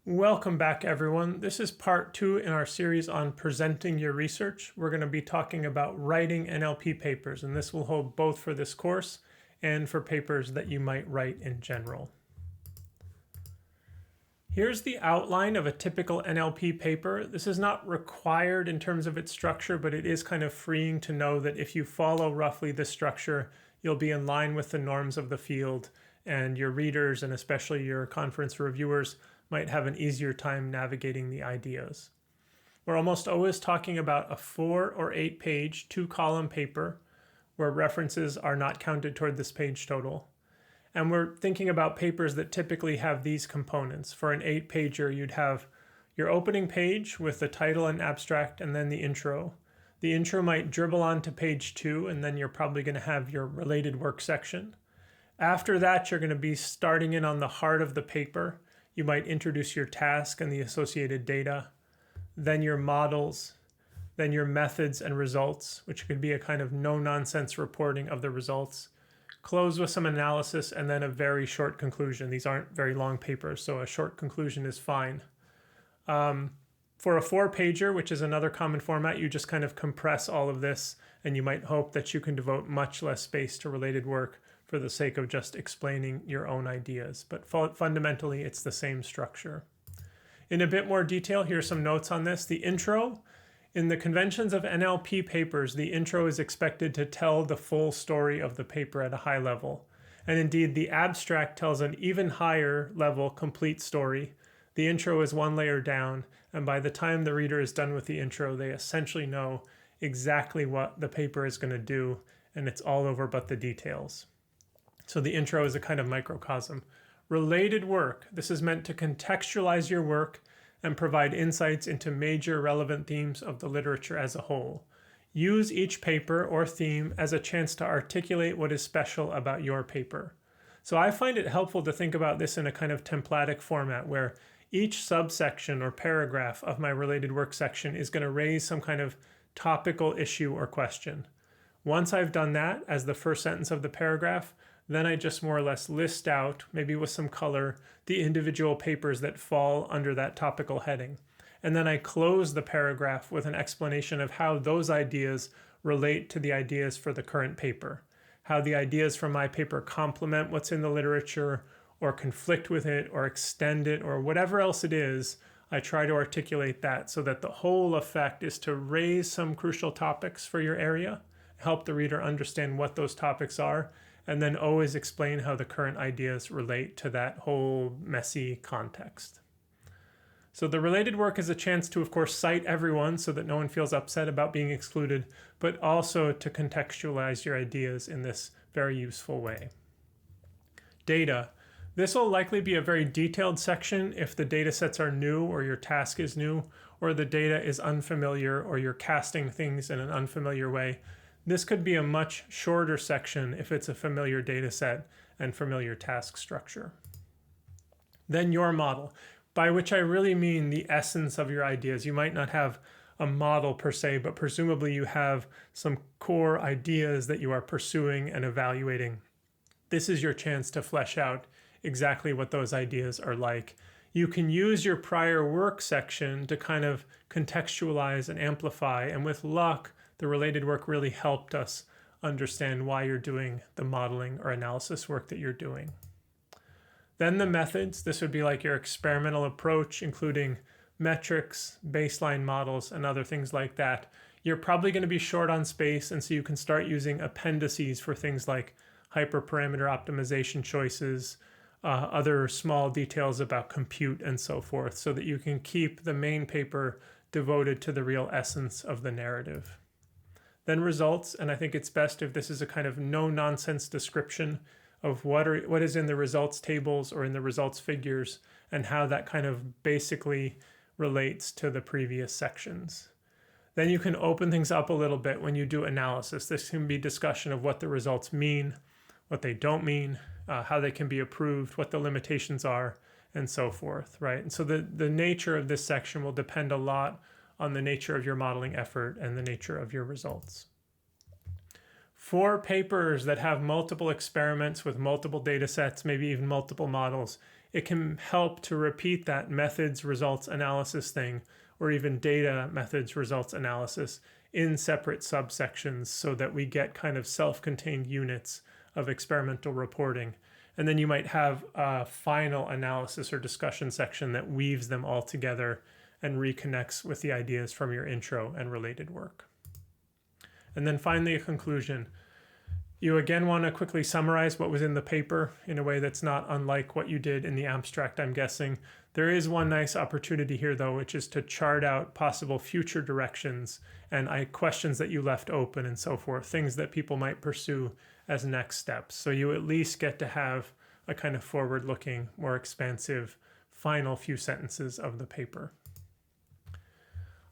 Welcome back, everyone. This is part 2 in our series on presenting your research. We're going to be talking about writing NLP papers, and this will hold both for this course and for papers that you might write in general. Here's the outline of a typical NLP paper. This is not required in terms of its structure, but it is kind of freeing to know that if you follow roughly this structure, you'll be in line with the norms of the field, and your readers, and especially your conference reviewers, might have an easier time navigating the ideas. We're almost always talking about a 4 or 8 page, 2-column paper where references are not counted toward this page total. And we're thinking about papers that typically have these components. For an 8-pager, you'd have your opening page with the title and abstract and then the intro. The intro might dribble on to page 2, and then you're probably going to have your related work section. After that, you're going to be starting in on the heart of the paper. You might introduce your task and the associated data, then your models, then your methods and results, which could be a kind of no-nonsense reporting of the results, close with some analysis, and then a very short conclusion. These aren't very long papers, so a short conclusion is fine. For a 4-pager, which is another common format, you just kind of compress all of this, and you might hope that you can devote much less space to related work for the sake of just explaining your own ideas. But fundamentally, it's the same structure. In a bit more detail, here are some notes on this. The intro, in the conventions of NLP papers, the intro is expected to tell the full story of the paper at a high level. And indeed, the abstract tells an even higher level, complete story. The intro is one layer down, and by the time the reader is done with the intro, they essentially know exactly what the paper is going to do, and it's all over but the details. So the intro is a kind of microcosm. Related work. This is meant to contextualize your work and provide insights into major relevant themes of the literature as a whole. Use each paper or theme as a chance to articulate what is special about your paper. So I find it helpful to think about this in a kind of templatic format where each subsection or paragraph of my related work section is going to raise some kind of topical issue or question. Once I've done that as the first sentence of the paragraph, then I just more or less list out, maybe with some color, the individual papers that fall under that topical heading. And then I close the paragraph with an explanation of how those ideas relate to the ideas for the current paper, how the ideas from my paper complement what's in the literature, or conflict with it, or extend it, or whatever else it is. I try to articulate that so that the whole effect is to raise some crucial topics for your area, help the reader understand what those topics are, and then always explain how the current ideas relate to that whole messy context. So the related work is a chance to, of course, cite everyone so that no one feels upset about being excluded, but also to contextualize your ideas in this very useful way. Data. This will likely be a very detailed section if the data sets are new or your task is new, or the data is unfamiliar or you're casting things in an unfamiliar way. This could be a much shorter section if it's a familiar data set and familiar task structure. Then your model, by which I really mean the essence of your ideas. You might not have a model per se, but presumably you have some core ideas that you are pursuing and evaluating. This is your chance to flesh out exactly what those ideas are like. You can use your prior work section to kind of contextualize and amplify, and with luck, the related work really helped us understand why you're doing the modeling or analysis work that you're doing. Then the methods. This would be like your experimental approach, including metrics, baseline models, and other things like that. You're probably going to be short on space, and so you can start using appendices for things like hyperparameter optimization choices, other small details about compute, and so forth, so that you can keep the main paper devoted to the real essence of the narrative. Then results, and I think it's best if this is a kind of no-nonsense description of what is in the results tables or in the results figures and how that kind of basically relates to the previous sections. Then you can open things up a little bit when you do analysis. This can be discussion of what the results mean, what they don't mean, how they can be improved, what the limitations are, and so forth, right? And so the nature of this section will depend a lot on the nature of your modeling effort and the nature of your results. For papers that have multiple experiments with multiple data sets, maybe even multiple models, it can help to repeat that methods results analysis thing, or even data methods results analysis, in separate subsections so that we get kind of self-contained units of experimental reporting. And then you might have a final analysis or discussion section that weaves them all together and reconnects with the ideas from your intro and related work. And then finally, a conclusion. You again want to quickly summarize what was in the paper in a way that's not unlike what you did in the abstract, I'm guessing. There is one nice opportunity here, though, which is to chart out possible future directions and questions that you left open and so forth, things that people might pursue as next steps. So you at least get to have a kind of forward-looking, more expansive final few sentences of the paper.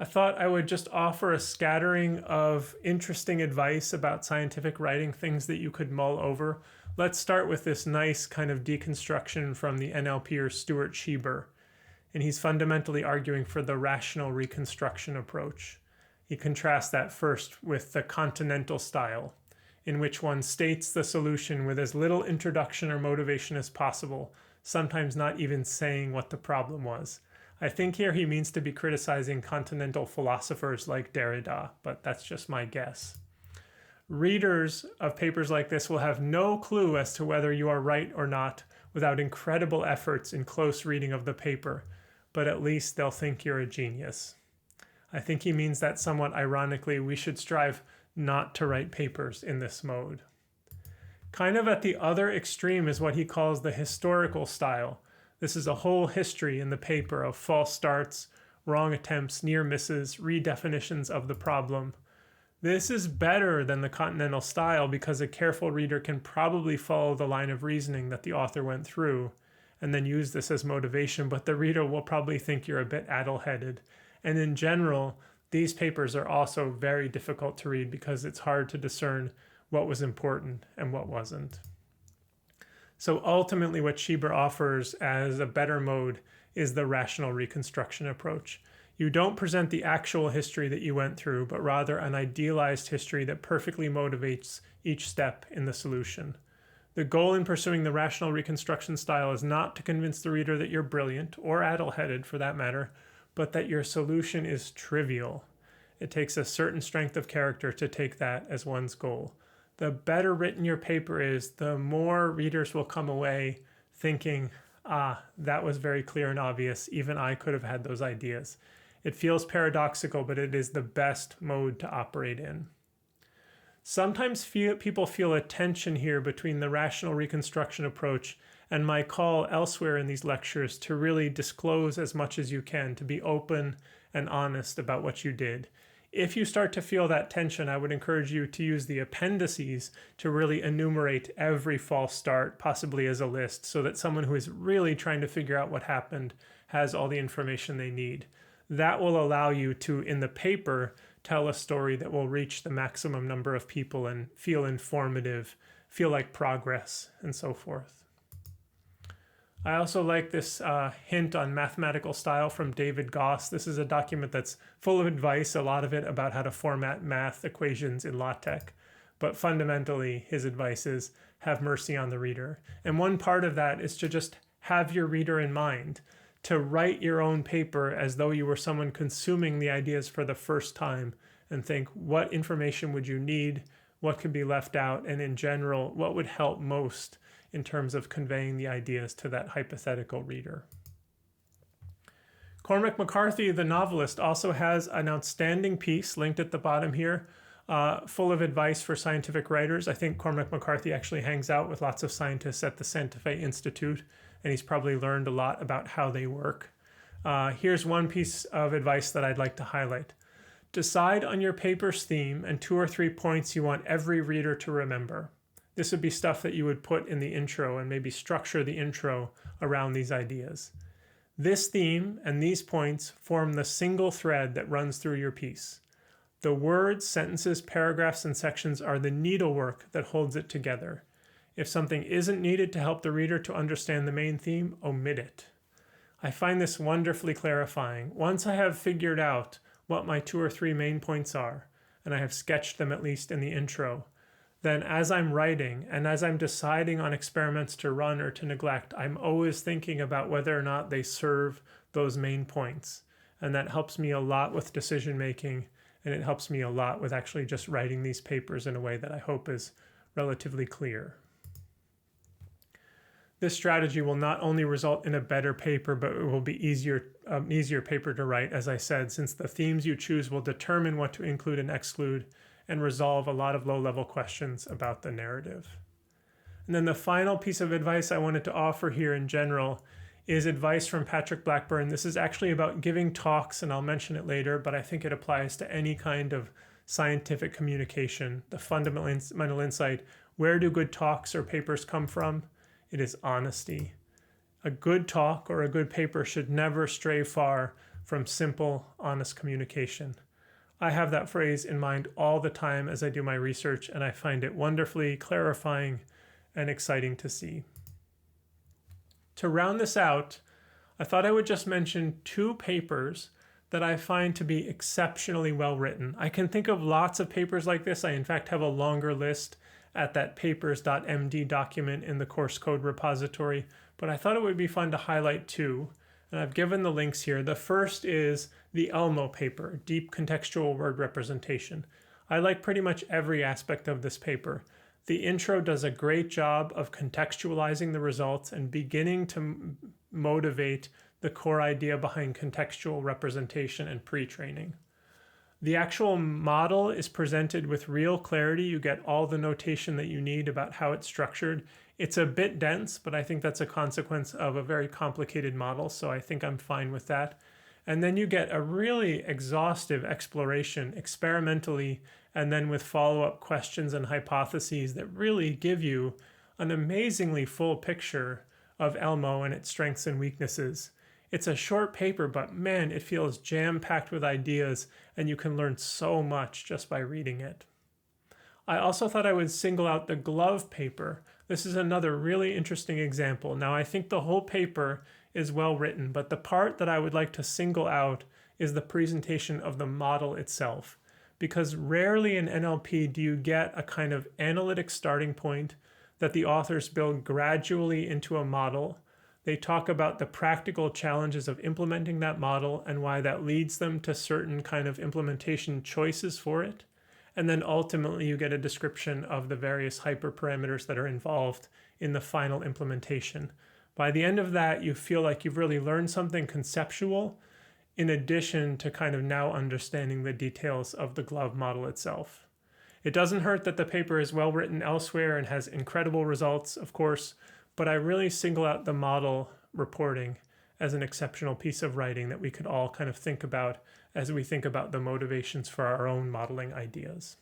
I thought I would just offer a scattering of interesting advice about scientific writing, things that you could mull over. Let's start with this nice kind of deconstruction from the NLPer Stuart Schieber. And he's fundamentally arguing for the rational reconstruction approach. He contrasts that first with the continental style, in which one states the solution with as little introduction or motivation as possible, sometimes not even saying what the problem was. I think here he means to be criticizing continental philosophers like Derrida, but that's just my guess. Readers of papers like this will have no clue as to whether you are right or not without incredible efforts in close reading of the paper, but at least they'll think you're a genius. I think he means that somewhat ironically, we should strive not to write papers in this mode. Kind of at the other extreme is what he calls the historical style. This is a whole history in the paper of false starts, wrong attempts, near misses, redefinitions of the problem. This is better than the continental style because a careful reader can probably follow the line of reasoning that the author went through and then use this as motivation, but the reader will probably think you're a bit addle-headed. And in general, these papers are also very difficult to read because it's hard to discern what was important and what wasn't. So ultimately what Schieber offers as a better mode is the rational reconstruction approach. You don't present the actual history that you went through, but rather an idealized history that perfectly motivates each step in the solution. The goal in pursuing the rational reconstruction style is not to convince the reader that you're brilliant, or addle-headed for that matter, but that your solution is trivial. It takes a certain strength of character to take that as one's goal. The better written your paper is, the more readers will come away thinking, that was very clear and obvious. Even I could have had those ideas. It feels paradoxical, but it is the best mode to operate in. Sometimes people feel a tension here between the rational reconstruction approach and my call elsewhere in these lectures to really disclose as much as you can, to be open and honest about what you did. If you start to feel that tension, I would encourage you to use the appendices to really enumerate every false start, possibly as a list, so that someone who is really trying to figure out what happened has all the information they need. That will allow you to, in the paper, tell a story that will reach the maximum number of people and feel informative, feel like progress, and so forth. I also like this hint on mathematical style from David Goss. This is a document that's full of advice, a lot of it about how to format math equations in LaTeX. But fundamentally, his advice is have mercy on the reader. And one part of that is to just have your reader in mind, to write your own paper as though you were someone consuming the ideas for the first time and think, what information would you need? What could be left out? And in general, what would help most in terms of conveying the ideas to that hypothetical reader? Cormac McCarthy, the novelist, also has an outstanding piece linked at the bottom here, full of advice for scientific writers. I think Cormac McCarthy actually hangs out with lots of scientists at the Santa Fe Institute, and he's probably learned a lot about how they work. Here's one piece of advice that I'd like to highlight. Decide on your paper's theme and 2 or 3 points you want every reader to remember. This would be stuff that you would put in the intro and maybe structure the intro around these ideas. This theme and these points form the single thread that runs through your piece. The words, sentences, paragraphs, and sections are the needlework that holds it together. If something isn't needed to help the reader to understand the main theme, omit it. I find this wonderfully clarifying. Once I have figured out what my 2 or 3 main points are, and I have sketched them at least in the intro, then as I'm writing and as I'm deciding on experiments to run or to neglect, I'm always thinking about whether or not they serve those main points. And that helps me a lot with decision making, and it helps me a lot with actually just writing these papers in a way that I hope is relatively clear. This strategy will not only result in a better paper, but it will be an easier paper to write, as I said, since the themes you choose will determine what to include and exclude and resolve a lot of low-level questions about the narrative. And then the final piece of advice I wanted to offer here in general is advice from Patrick Blackburn. This is actually about giving talks, and I'll mention it later, but I think it applies to any kind of scientific communication. The fundamental insight, where do good talks or papers come from? It is honesty. A good talk or a good paper should never stray far from simple, honest communication. I have that phrase in mind all the time as I do my research, and I find it wonderfully clarifying and exciting to see. To round this out, I thought I would just mention 2 papers that I find to be exceptionally well written. I can think of lots of papers like this. I in fact have a longer list at that papers.md document in the course code repository, but I thought it would be fun to highlight 2, and I've given the links here. The first is the Elmo paper, Deep Contextual Word Representation. I like pretty much every aspect of this paper. The intro does a great job of contextualizing the results and beginning to motivate the core idea behind contextual representation and pre-training. The actual model is presented with real clarity. You get all the notation that you need about how it's structured. It's a bit dense, but I think that's a consequence of a very complicated model, so I think I'm fine with that. And then you get a really exhaustive exploration experimentally, and then with follow-up questions and hypotheses that really give you an amazingly full picture of Elmo and its strengths and weaknesses. It's a short paper, but man, it feels jam-packed with ideas, and you can learn so much just by reading it. I also thought I would single out the glove paper. This is another really interesting example. Now, I think the whole paper is well written, but the part that I would like to single out is the presentation of the model itself. Because rarely in NLP do you get a kind of analytic starting point that the authors build gradually into a model. They talk about the practical challenges of implementing that model and why that leads them to certain kind of implementation choices for it. And then ultimately you get a description of the various hyperparameters that are involved in the final implementation. By the end of that, you feel like you've really learned something conceptual in addition to kind of now understanding the details of the glove model itself. It doesn't hurt that the paper is well written elsewhere and has incredible results, of course, but I really single out the model reporting as an exceptional piece of writing that we could all kind of think about as we think about the motivations for our own modeling ideas.